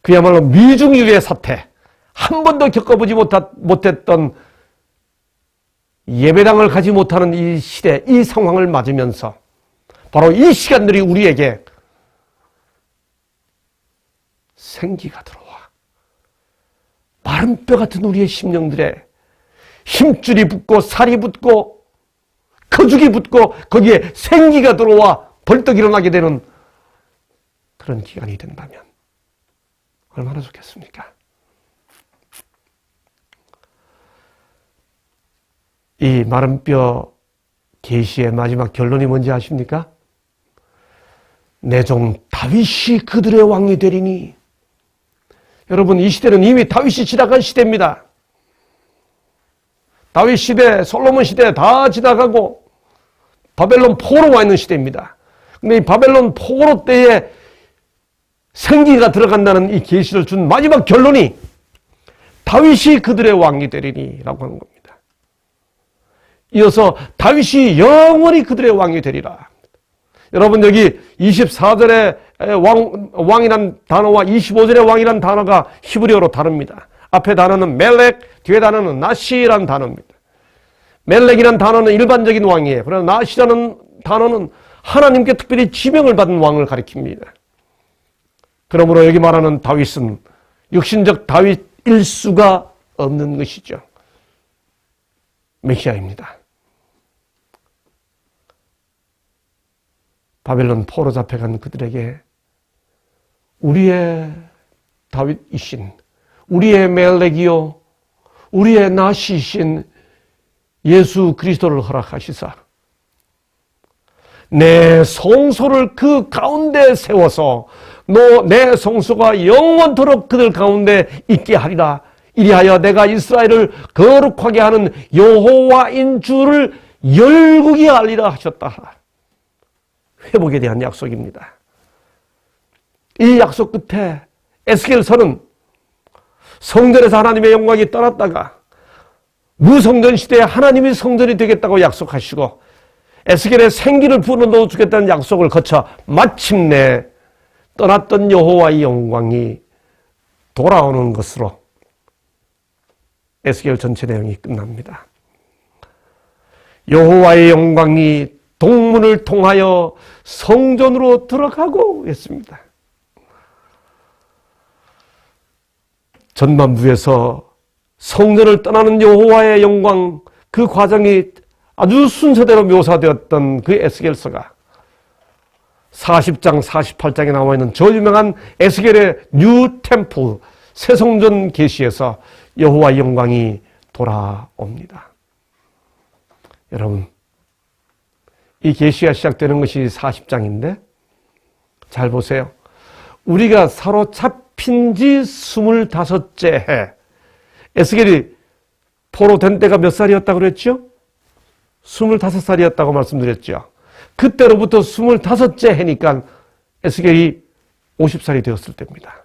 그야말로 미중유의 사태, 한 번도 겪어보지 못했던 예배당을 가지 못하는 이 시대, 이 상황을 맞으면서 바로 이 시간들이 우리에게 생기가 들어와 마른 뼈 같은 우리의 심령들에 힘줄이 붙고 살이 붙고 거죽이 붙고 거기에 생기가 들어와 벌떡 일어나게 되는 그런 기간이 된다면 얼마나 좋겠습니까? 이 마른 뼈 계시의 마지막 결론이 뭔지 아십니까? 내 종 다윗이 그들의 왕이 되리니. 여러분, 이 시대는 이미 다윗이 지나간 시대입니다. 다윗 시대, 솔로몬 시대 다 지나가고 바벨론 포로 와 있는 시대입니다. 근데 이 바벨론 포로 때에 생기가 들어간다는 이 계시를 준 마지막 결론이 다윗이 그들의 왕이 되리니 라고 하는 겁니다. 이어서 다윗이 영원히 그들의 왕이 되리라. 여러분, 여기 24절의 왕이란 단어와 25절의 왕이란 단어가 히브리어로 다릅니다. 앞에 단어는 멜렉, 뒤에 단어는 나시라는 단어입니다. 멜렉이라는 단어는 일반적인 왕이에요. 그러나 나시라는 단어는 하나님께 특별히 지명을 받은 왕을 가리킵니다. 그러므로 여기 말하는 다윗은 육신적 다윗일 수가 없는 것이죠. 메시아입니다. 바벨론 포로 잡혀간 그들에게 우리의 다윗이신, 우리의 멜렉이요, 우리의 나시이신 예수 그리스도를 허락하시사 내 성소를 그 가운데 세워서 내 성소가 영원토록 그들 가운데 있게 하리라. 이리하여 내가 이스라엘을 거룩하게 하는 여호와인 주를 열국이 알리라 하셨다. 회복에 대한 약속입니다. 이 약속 끝에 에스겔서는 성전에서 하나님의 영광이 떠났다가 무성전 시대에 하나님이 성전이 되겠다고 약속하시고 에스겔의 생기를 불어넣어 주겠다는 약속을 거쳐 마침내 떠났던 여호와의 영광이 돌아오는 것으로 에스겔 전체 내용이 끝납니다. 여호와의 영광이 동문을 통하여 성전으로 들어가고 있습니다. 전반부에서 성전을 떠나는 여호와의 영광, 그 과정이 아주 순서대로 묘사되었던 그 에스겔서가 40장, 48장에 나와 있는 저 유명한 에스겔의 뉴 템플, 새 성전 계시에서 여호와의 영광이 돌아옵니다. 여러분, 이 계시가 시작되는 것이 40장인데 잘 보세요. 우리가 사로잡힌 지 25째 해. 에스겔이 포로된 때가 몇 살이었다고 그랬죠? 25살이었다고 말씀드렸죠. 그때로부터 25째 해니까 에스겔이 50살이 되었을 때입니다.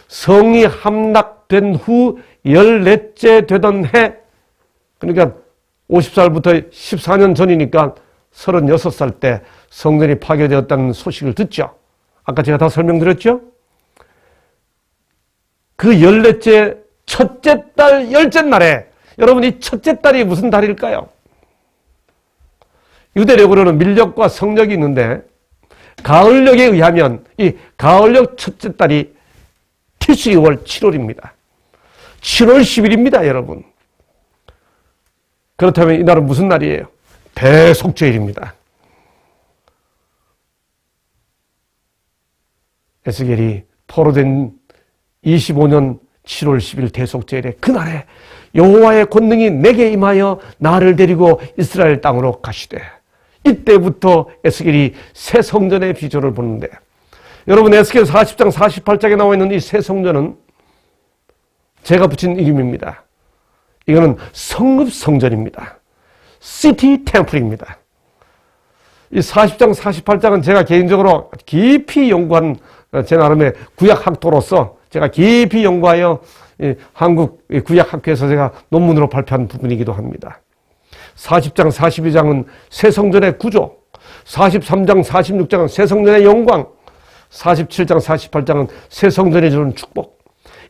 성이 함락된 후 14째 되던 해, 그러니까 50살부터 14년 전이니까 36살 때 성전이 파괴되었다는 소식을 듣죠. 아까 제가 다 설명드렸죠? 그 14째 첫째 달 열째 날에, 여러분 이 첫째 달이 무슨 달일까요? 유대력으로는 밀력과 성력이 있는데 가을력에 의하면 이 가을력 첫째 달이 티스리월 7월입니다. 7월 10일입니다, 여러분. 그렇다면 이날은 무슨 날이에요? 대속죄일입니다. 에스겔이 포로된 25년 7월 10일 대속죄일에 그날에 여호와의 권능이 내게 임하여 나를 데리고 이스라엘 땅으로 가시되, 이때부터 에스겔이 새 성전의 비전을 보는데, 여러분 에스겔 40장 48장에 나와 있는 이 새 성전은 제가 붙인 이름입니다. 이거는 성읍 성전입니다. 시티 템플입니다. 이 40장 48장은 제가 개인적으로 깊이 연구한 제 나름의 구약학도로서 제가 깊이 연구하여 한국 구약학회에서 제가 논문으로 발표한 부분이기도 합니다. 40장 42장은 새 성전의 구조, 43장 46장은 새 성전의 영광, 47장 48장은 새 성전이 주는 축복.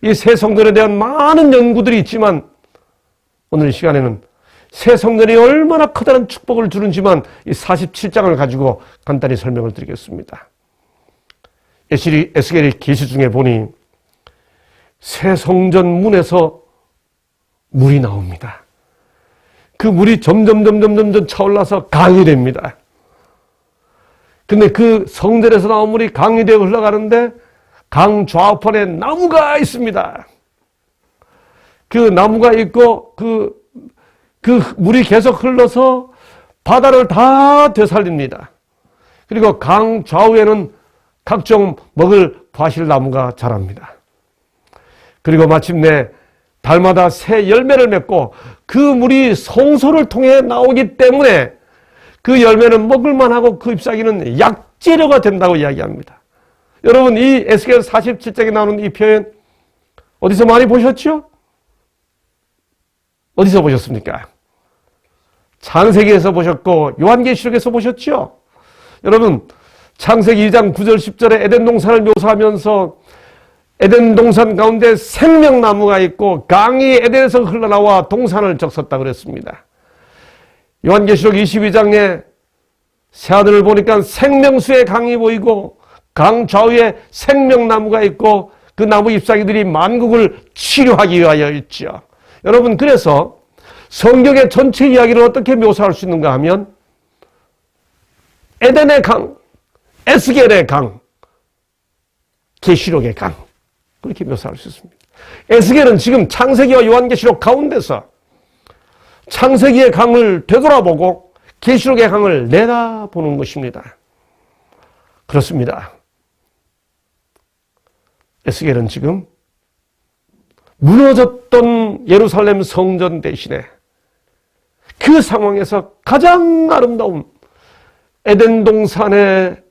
이 새 성전에 대한 많은 연구들이 있지만 오늘 이 시간에는 새 성전이 얼마나 커다란 축복을 주는지만 이 47장을 가지고 간단히 설명을 드리겠습니다. 에스겔의 계시 중에 보니 새 성전 문에서 물이 나옵니다. 그 물이 점점 차올라서 강이 됩니다. 근데 그 성전에서 나온 물이 강이 되어 흘러가는데 강 좌우편에 나무가 있습니다. 그 나무가 있고 그 물이 계속 흘러서 바다를 다 되살립니다. 그리고 강 좌우에는 각종 먹을 과실나무가 자랍니다. 그리고 마침내 달마다 새 열매를 맺고 그 물이 성소를 통해 나오기 때문에 그 열매는 먹을만 하고 그 잎사귀는 약재료가 된다고 이야기합니다. 여러분 이 에스겔 47장에 나오는 이 표현 어디서 많이 보셨죠? 어디서 보셨습니까? 창세기에서 보셨고 요한계시록에서 보셨죠? 여러분 창세기 2장 9절 10절에 에덴 동산을 묘사하면서 에덴 동산 가운데 생명나무가 있고 강이 에덴에서 흘러나와 동산을 적섰다고 그랬습니다. 요한계시록 22장에 새하늘을 보니까 생명수의 강이 보이고 강 좌우에 생명나무가 있고 그 나무 잎사귀들이 만국을 치료하기 위하여 있죠. 여러분 그래서 성경의 전체 이야기를 어떻게 묘사할 수 있는가 하면 에덴의 강, 에스겔의 강, 계시록의 강, 그렇게 묘사할 수 있습니다. 에스겔은 지금 창세기와 요한계시록 가운데서 창세기의 강을 되돌아보고 계시록의 강을 내다보는 것입니다. 그렇습니다. 에스겔은 지금 무너졌던 예루살렘 성전 대신에 그 상황에서 가장 아름다운 에덴 동산의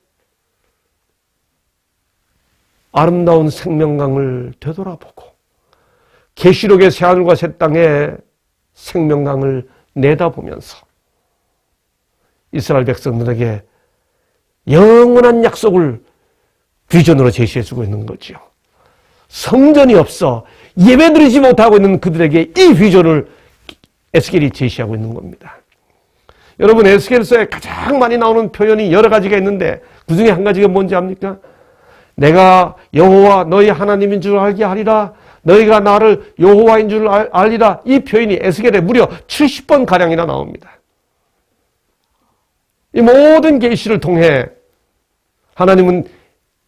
아름다운 생명강을 되돌아보고 계시록의 새하늘과 새 땅의 생명강을 내다보면서 이스라엘 백성들에게 영원한 약속을 비전으로 제시해주고 있는 거죠. 성전이 없어 예배드리지 못하고 있는 그들에게 이 비전을 에스겔이 제시하고 있는 겁니다. 여러분 에스겔서에 가장 많이 나오는 표현이 여러 가지가 있는데 그 중에 한 가지가 뭔지 압니까? 내가 여호와 너희 하나님인 줄 알게 하리라. 너희가 나를 여호와인 줄 알리라. 이 표현이 에스겔에 무려 70번 가량이나 나옵니다. 이 모든 계시를 통해 하나님은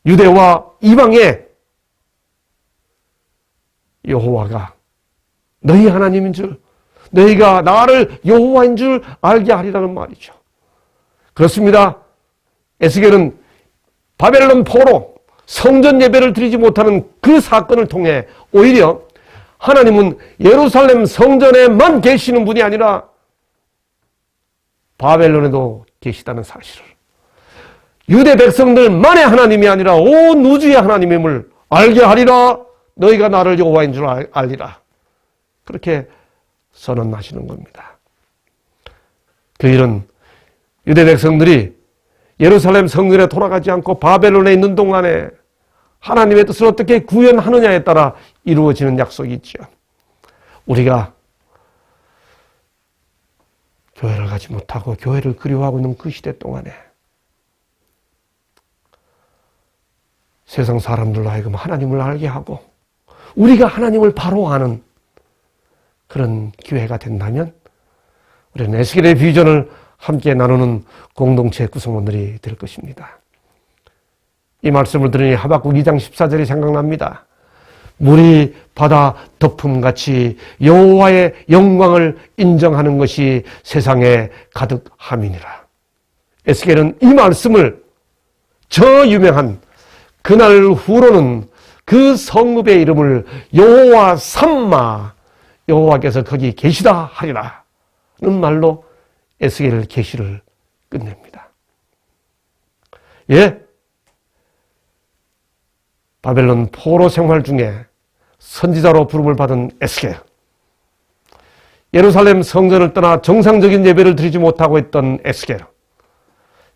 유대와 이방에 여호와가 너희 하나님인 줄, 너희가 나를 여호와인 줄 알게 하리라는 말이죠. 그렇습니다. 에스겔은 바벨론 포로 성전 예배를 드리지 못하는 그 사건을 통해 오히려 하나님은 예루살렘 성전에만 계시는 분이 아니라 바벨론에도 계시다는 사실을, 유대 백성들만의 하나님이 아니라 온 우주의 하나님임을 알게 하리라. 너희가 나를 여호와인 줄 알리라. 그렇게 선언하시는 겁니다. 그 일은 유대 백성들이 예루살렘 성전에 돌아가지 않고 바벨론에 있는 동안에 하나님의 뜻을 어떻게 구현하느냐에 따라 이루어지는 약속이 있죠. 우리가 교회를 가지 못하고 교회를 그리워하고 있는 그 시대 동안에 세상 사람들로 하여금 하나님을 알게 하고 우리가 하나님을 바로 아는 그런 기회가 된다면 우리는 에스겔의 비전을 함께 나누는 공동체 구성원들이 될 것입니다. 이 말씀을 들으니 하박국 2장 14절이 생각납니다. 물이 바다 덮음같이 여호와의 영광을 인정하는 것이 세상에 가득함이니라. 에스겔은 이 말씀을 저 유명한 그날 후로는 그 성읍의 이름을 여호와 삼마, 여호와께서 거기 계시다 하리라는 말로 에스겔 계시를 끝냅니다. 예, 바벨론 포로 생활 중에 선지자로 부름을 받은 에스겔, 예루살렘 성전을 떠나 정상적인 예배를 드리지 못하고 있던 에스겔,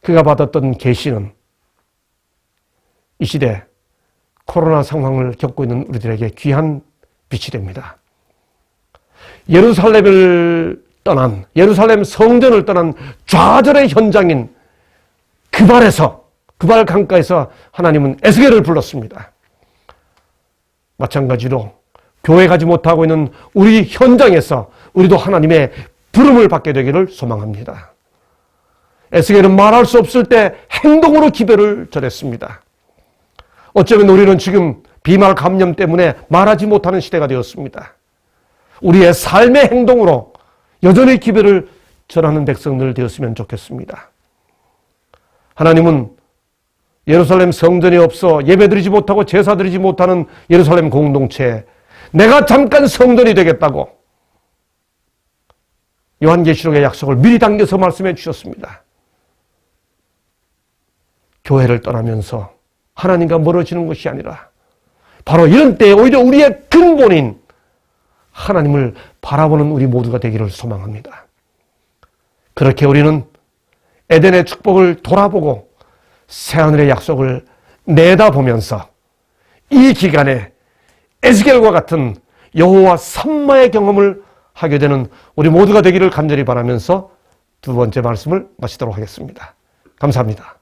그가 받았던 계시는 이 시대 코로나 상황을 겪고 있는 우리들에게 귀한 빛이 됩니다. 예루살렘 성전을 떠난 좌절의 현장인 그발 강가에서 하나님은 에스겔을 불렀습니다. 마찬가지로 교회 가지 못하고 있는 우리 현장에서 우리도 하나님의 부름을 받게 되기를 소망합니다. 에스겔은 말할 수 없을 때 행동으로 기별을 전했습니다. 어쩌면 우리는 지금 비말 감염 때문에 말하지 못하는 시대가 되었습니다. 우리의 삶의 행동으로 여전히 기별을 전하는 백성들 되었으면 좋겠습니다. 하나님은 예루살렘 성전이 없어 예배드리지 못하고 제사드리지 못하는 예루살렘 공동체에 내가 잠깐 성전이 되겠다고 요한계시록의 약속을 미리 당겨서 말씀해 주셨습니다. 교회를 떠나면서 하나님과 멀어지는 것이 아니라 바로 이런 때에 오히려 우리의 근본인 하나님을 바라보는 우리 모두가 되기를 소망합니다. 그렇게 우리는 에덴의 축복을 돌아보고 새하늘의 약속을 내다보면서 이 기간에 에스겔과 같은 여호와 삼마의 경험을 하게 되는 우리 모두가 되기를 간절히 바라면서 두 번째 말씀을 마치도록 하겠습니다. 감사합니다.